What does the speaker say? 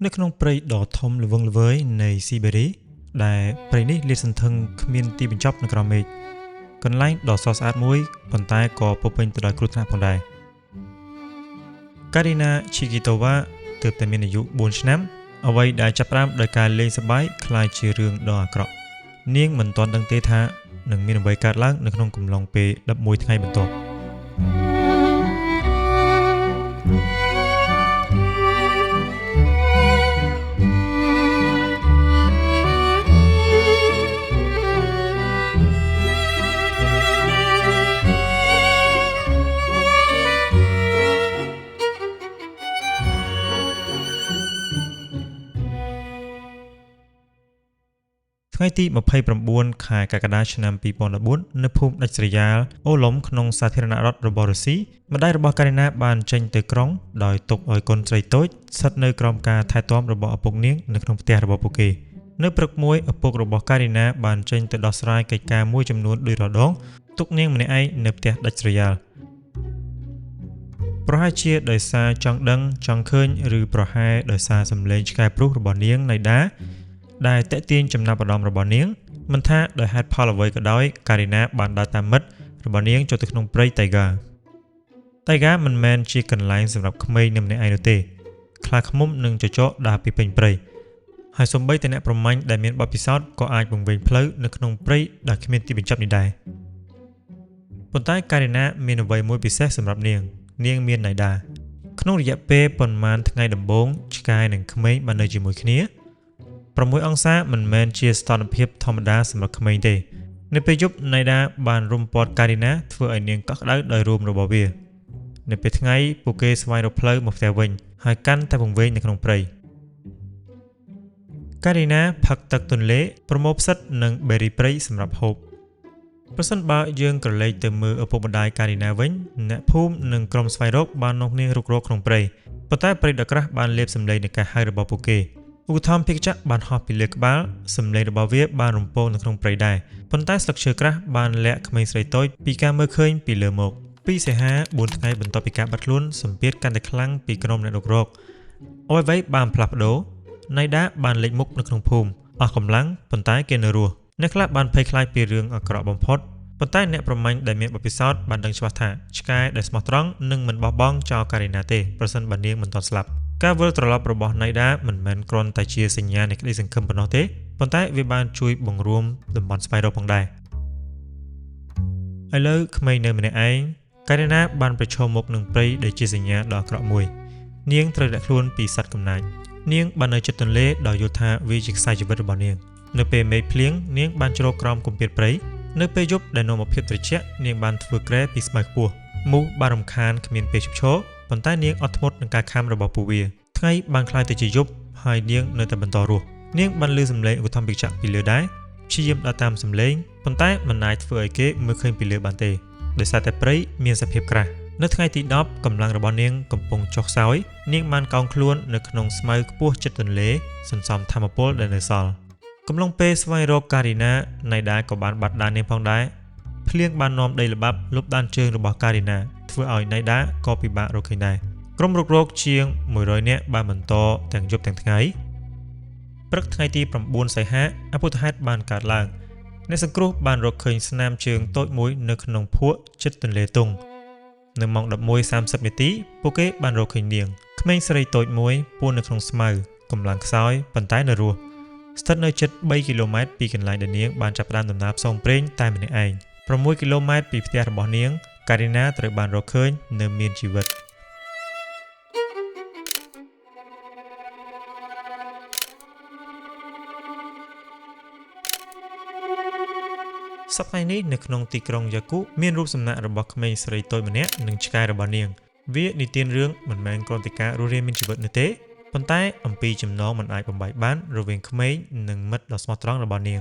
នៅក្នុងព្រៃដ៏ធំល្វឹងល្វើយនៃស៊ីបេរីដែលព្រៃនេះលាតសន្ធឹងគ្មានទីបញ្ចប់នៅក្រោមមេឃកន្លែងដ៏ស្រស់ស្អាតមួយប៉ុន្តែក៏ពោរពេញទៅដោយគ្រោះថ្នាក់ផងដែរការីណាឈីគីតូវ៉ាទើបតែមានអាយុ4ឆ្នាំអ្វីដែលចាប់ផ្ដើមដោយការលេងសប្បាយคล้ายជារឿងដ៏អាក្រក់នាងមិនទាន់ដឹងទេថានឹងមានអ្វីកើតឡើងនៅក្នុងកំឡុងពេល11ថ្ងៃបន្ទាប់ថ្ងៃទី29ខែកក្កដាឆ្នាំ2014នៅភូមិដាច់ស្រយាលអូឡុំក្នុងសាធារណរដ្ឋរបស់រុស្ស៊ីម្ដាយរបស់ការីណាបានចេញទៅក្រុងដោយទុកឲ្យកូនស្រីតូចស្ថិតនៅក្រោមការថែទាំរបស់ឪពុកនាងនៅក្នុងផ្ទះរបស់ពួកគេនៅព្រឹកមួយឪពុករបស់ការីណាបានចេញទៅដោះស្រាយកិច្ចការមួយចំនួនដូចរាល់ដងទុកនាងម្នាក់ឯងនៅផ្ទះដាច់ស្រយាលប្រហែលជាដោយសារចង់ដឹងចង់ឃើញឬប្រហែលដោយសារសម្លេងឆ្កែព្រុសរបស់នាងណៃដាដែលតេទៀងចំណាប់អារម្មណ៍របស់នាងមិនថាដោយហេតុផលអ្វីក៏ដោយការីណាបានដើរតាមមិត្តរបស់នាងចូលទៅក្នុងព្រៃតៃហ្គាមិនមែនជាកន្លែងសម្រាប់ក្មេងនៅម្នាក់ឯងនោះទេខ្លាឃ្មុំនិងចចកដើរពីពេញព្រៃហើយសូម្បីតែអ្នកប្រមាញ់ដែលមានបទពិសោធន៍ក៏អាចបង្វែងផ្លូវនៅក្នុងព្រៃដែលគ្មានទីបញ្ចប់នេះដែរប៉ុន្តែការីណាមានអ្វីមួយពិសេសសម្រាប់នាងមានណៃដាក្នុងរយៈពេលប៉ុន្មានថ្ងៃដំបូងឆ្កែនិងក្មេងបាននៅជាមួយគ្នា6អង្សាមិនមែនជាស្ថានភាពធម្មតាសម្រាប់ក្មេងទេនៅពេលយប់ណៃដាបានរុំព័ទ្ធការីណាធ្វើឲ្យនាងកក់ក្ដៅដោយរួមរបស់វានៅពេលថ្ងៃពួកគេស្វែងរកផ្លូវមកផ្ទះវិញហើយកាន់តែវង្វេងនៅក្នុងព្រៃការីណាផឹកទឹកទន្លេប្រមូលផ្សិតនិងបេរីព្រៃសម្រាប់ហូបប្រសិនបើយើងក្រឡេកទៅមើលឪពុកម្ដាយការីណាវិញអ្នកភូមិនិងក្រុមស្វែងរកបាននាំគ្នារុករកក្នុងព្រៃប៉ុន្តែព្រៃដ៏ក្រាស់បានលេបសម្លេងនៃការហៅរបស់ពួកគេឧបត្ថម្ភភិក្ខចក្របានហោះពីលើក្បាលសម្លេងរបស់វាបានរំពងនៅក្នុងព្រៃដែរប៉ុន្តែស្លឹកឈើក្រាស់បានលាក់ក្មេងស្រីតូចពីការមើលឃើញពីលើមក2សីហា4ថ្ងៃបន្ទាប់ពីការបាត់ខ្លួនសម្ពាធកាន់តែខ្លាំងពីក្រុមអ្នករុករកអ្វីៗបានផ្លាស់ប្ដូរណៃដាបានលេចមុខនៅក្នុងភូមិអស់កម្លាំងប៉ុន្តែគេនៅរស់អ្នកខ្លះបានភ័យខ្លាចពីរឿងអាក្រក់បំផុតប៉ុន្តែអ្នកប្រមាញ់ដែលមានបទពិសោធន៍បានដឹងច្បាស់ថាឆ្កែដែលស្មោះត្រង់នឹងមិនបោះបង់ចោលការីណាទេប្រសិនបើនាងមិនទាន់ស្លាប់ការវិលត្រឡប់របស់ណៃដាមិនមែនគ្រាន់តែជាសញ្ញានៃក្តីសង្ឃឹមប៉ុណ្ណោះទេប៉ុន្តែវាបានជួយបង្រួមតំបន់ស្វែងរកផងដែរឥឡូវក្មេងនៅម្នាក់ឯងការីណាបានប្រឈមមុខនឹងព្រៃដែលជាសញ្ញាដ៏អាក្រក់មួយនាងត្រូវលាក់ខ្លួនពីសត្វកំណាចនាងបាននៅជិតទន្លេដោយយល់ថាវាជាខ្សែជីវិតរបស់នាងនៅពេលមេឃភ្លៀងនាងបានជ្រកក្រោមគម្ពីរព្រៃនៅពេលយប់ដែលនាំមកភាពត្រជាក់នាងបានធ្វើគ្រែពីស្មៅខ្ពស់មូសបានរំខានគ្មានពេលឈប់ឈរប៉ុន្តែនាងអត់ធ្មត់នឹងការខាំរបស់ពួកវាថ្ងៃបានคล้ายទៅជាយប់ហើយនាងនៅតែបន្តរស់នាងបានឮសំឡេងឧបត្ថម្ភភិក្ខចក្រពីលើដែរព្យាយាមដើរតាមសំឡេងប៉ុន្តែមិនអាចធ្វើឲ្យគេមើលឃើញពីលើបានទេដោយសារតែព្រៃមានសភាពក្រាស់នៅថ្ងៃទី10កម្លាំងរបស់នាងកំពុងចុះខ្សោយនាងបានកោងខ្លួននៅក្នុងស្មៅខ្ពស់ជិតទន្លេសន្សំធម្មពលដែលនៅសល់កំឡុងពេលស្វែងរកការីណាណៃដាក៏បានបាត់ដាននាងផងដែរភ្លៀងបាននាំដីល្បាប់លុបដានជើងរបស់ការីណាធ្វើឲ្យណៃដាក៏ពិបាករកឃើញដែរក្រុមរុករកជាង100នាក់បានបន្តទាំងយប់ទាំងថ្ងៃព្រឹកថ្ងៃទី9សីហាអពុធហេតុបានកើតឡើងអ្នកសង្គ្រោះបានរកឃើញស្នាមជើងតូចមួយនៅក្នុងភក់ជិតទន្លេតុងនៅម៉ោង 11:30 នាទីពួកគេបានរកឃើញនាងក្មេងស្រីតូចមួយពួននៅក្នុងស្មៅកម្លាំងខ្សោយប៉ុន្តែនៅរស់ស្ថិតនៅជិត3គីឡូម៉ែត្រពីកន្លែងដែលនាងបានចាប់ផ្ដើមដំណើរផ្សងព្រេងតែម្នាក់ឯង6គីឡូម៉ែត្រពីផ្ទះរបស់នាងការីណាត្រូវបានរកឃើញនៅមានជីវិតសប្តាហ៍នេះនៅក្នុងទីក្រុងយ៉ាគូមានរូបសំណាករបស់ក្មេងស្រីតូចម្នាក់និងឆ្កែរបស់នាងវានិទានរឿងមិនមែនគ្រាន់តែការរស់រានមានជីវិតនោះទេប៉ុន្តែអំពីចំណងមិនអាចបំបែកបានរវាងក្មេងនិងមិត្តដ៏ស្មោះត្រង់របស់នាង